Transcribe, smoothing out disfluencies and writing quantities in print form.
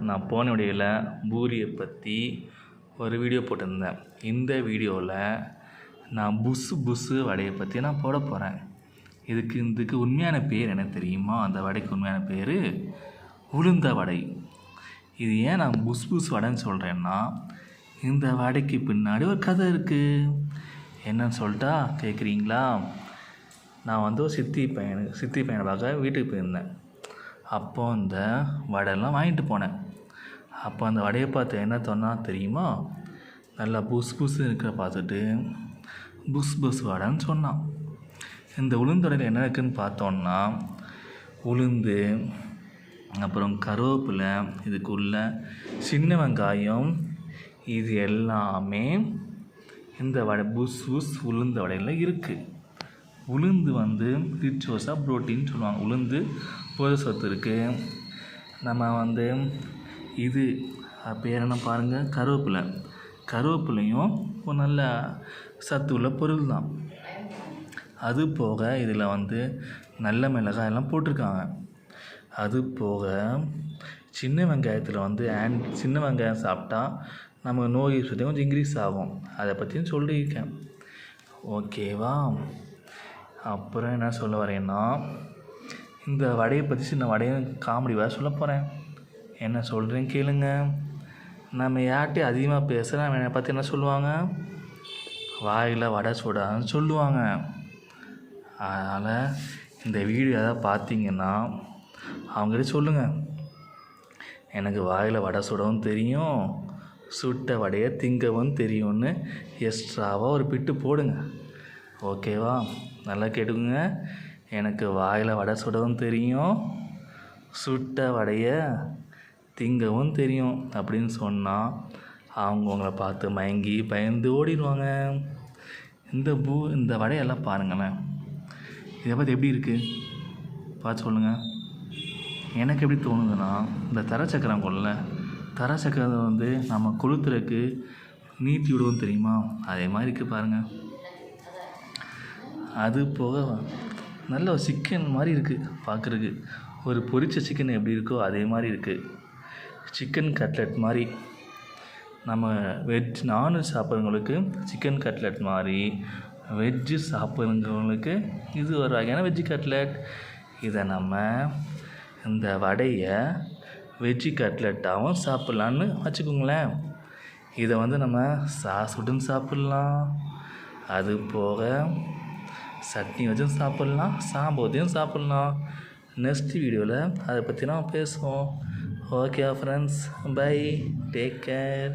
நான் போன வீடியோவில் பூரியை பற்றி ஒரு வீடியோ போட்டிருந்தேன். இந்த வீடியோவில் நான் புஸ்ஸு புஸ்ஸு வடையை பற்றி நான் போட போகிறேன். இதுக்கு உண்மையான பேர் என்ன தெரியுமா? அந்த வடைக்கு உண்மையான பேர் உளுந்த வடை. இது ஏன் நான் புஸ் புஸ் வடைன்னு சொல்கிறேன்னா, இந்த வடைக்கு பின்னாடி ஒரு கதை இருக்குது. என்னன்னு சொல்லிட்டா கேட்குறீங்களா? நான் ஒரு சித்தி பையனை பார்க்க வீட்டுக்கு போயிருந்தேன். அப்போ அந்த வடையெல்லாம் வாங்கிட்டு போனேன். அப்போ அந்த வடையை பார்த்து என்ன சொன்னால் தெரியுமா? நல்லா புஸ் புஸ் இருக்கிற பார்த்துட்டு புஸ் புஸ் வடைன்னு சொன்னான். இந்த உளுந்து வடையில் என்ன இருக்குதுன்னு பார்த்தோன்னா, உளுந்து, அப்புறம் கருவேப்பிலை, இதுக்குள்ள சின்ன வெங்காயம், இது எல்லாமே இந்த வடை புஸ் புஸ் உளுந்த வடையில் இருக்குது. உளுந்து ரிச் சோர்ஸ் ஆஃப் ப்ரோட்டீன் சொல்லுவாங்க. உளுந்து புரத சத்து இருக்குது. நம்ம இது பேர் என்ன பாருங்கள், கருவேப்பிலையும் ஒரு நல்ல சத்து உள்ள பொருள் தான். அது போக இதில் நல்ல மிளகாய் எல்லாம் போட்டிருக்காங்க. அது போக சின்ன வெங்காயத்தில் சின்ன வெங்காயம் சாப்பிட்டா நம்ம நோய் எதிர்ப்பு கொஞ்சம் இன்க்ரீஸ் ஆகும். அதை பற்றியும் சொல்லியிருக்கேன். ஓகேவா? அப்புறம் என்ன சொல்ல வரேன்னா, இந்த வடையை பற்றி சின்ன வடையும் காமெடி வேறு சொல்ல போகிறேன். என்ன சொல்கிறேன்னு கேளுங்க. நம்ம யார்கிட்டையும் அதிகமாக பேசுகிற நம்ம என்னை பற்றி என்ன சொல்லுவாங்க? வாயில் வடை சுடான்னு சொல்லுவாங்க. அதனால் இந்த வீடியோ எதாவது பார்த்தீங்கன்னா அவங்ககிட்ட சொல்லுங்கள், எனக்கு வாயில் வடை சுடவும் தெரியும், சுட்ட வடையை திங்கவும் தெரியும்னு எக்ஸ்ட்ராவாக ஒரு பிட்டு போடுங்க. ஓகேவா? நல்லா கேட்டுக்குங்க. எனக்கு வாயில் வடை சுடவும் தெரியும், சுட்ட வடையை திங்கவும் தெரியும் அப்படின்னு சொன்னால் அவங்க உங்களை பார்த்து மயங்கி பயந்து ஓடிடுவாங்க. இந்த வடையெல்லாம் பாருங்களேன். இதை பற்றி எப்படி இருக்குது பார்த்து சொல்லுங்கள். எனக்கு எப்படி தோணுதுன்னா, இந்த தர சக்கரம் கொள்ள தர சக்கரம் நம்ம கொளுத்துறதுக்கு நீட்டி விடுவோம் தெரியுமா? அதே மாதிரி இருக்குது பாருங்கள். அது போக நல்ல ஒரு சிக்கன் மாதிரி இருக்குது பார்க்குறதுக்கு. ஒரு பொரிச்ச சிக்கன் எப்படி இருக்கோ அதே மாதிரி இருக்குது. சிக்கன் கட்லெட் மாதிரி. நம்ம நான்வெஜ் சாப்பிட்றவங்களுக்கு சிக்கன் கட்லெட் மாதிரி, வெஜ்ஜு சாப்பிட்றவங்களுக்கு இது ஒரு வகையான வெஜ்ஜு கட்லெட். இதை நம்ம இந்த வடையை வெஜ்ஜு கட்லெட்டாகவும் சாப்பிட்லான்னு வச்சுக்கோங்களேன். இதை நம்ம சாஸ் விட்டுன்னு சாப்பிட்லாம். அது போக சட்னி வச்சும் சாப்பிட்லாம், சாம்பாரையும் சாப்பிட்லாம். நெக்ஸ்ட் வீடியோவில் அதை பற்றி நான் பேசுவோம். Okay friends, bye, take care.